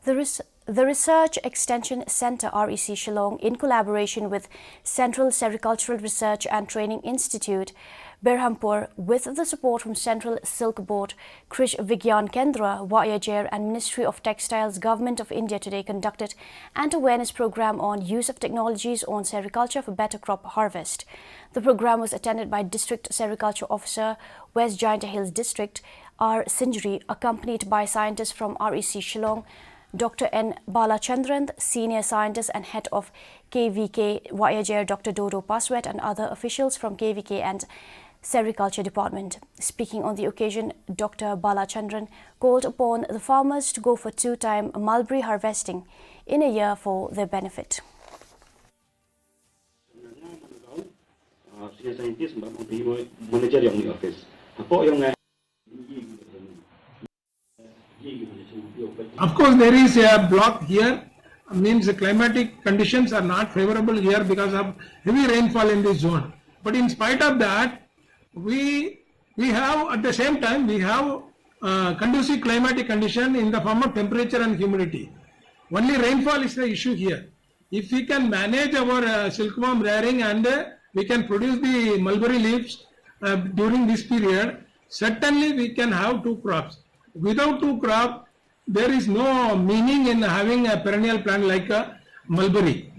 The Research Extension Centre REC Shillong, in collaboration with Central Sericultural Research and Training Institute, Berhampur, with the support from Central Silk Board, Krish Vigyan Kendra, Wayajer and Ministry of Textiles, Government of India today conducted an awareness program on use of technologies on sericulture for better crop harvest. The program was attended by District Sericulture Officer, West Giant Hills District, R. Sinjri, accompanied by scientists from REC Shillong, Dr. N. Balachandran, Senior Scientist and Head of KVK Wayajer, Dr. Dodo Paswet, and other officials from KVK and Sericulture Department. Speaking on the occasion, Dr. Balachandran called upon the farmers to go for two-time mulberry harvesting in a year for their benefit. Of course, there is a block here, means the climatic conditions are not favorable here because of heavy rainfall in this zone. But in spite of that, we have at the same time, we have conducive climatic condition in the form of temperature and humidity. Only rainfall is the issue here. If we can manage our silkworm rearing and we can produce the mulberry leaves during this period, certainly we can have two crops. Without two crops, there is no meaning in having a perennial plant like a mulberry.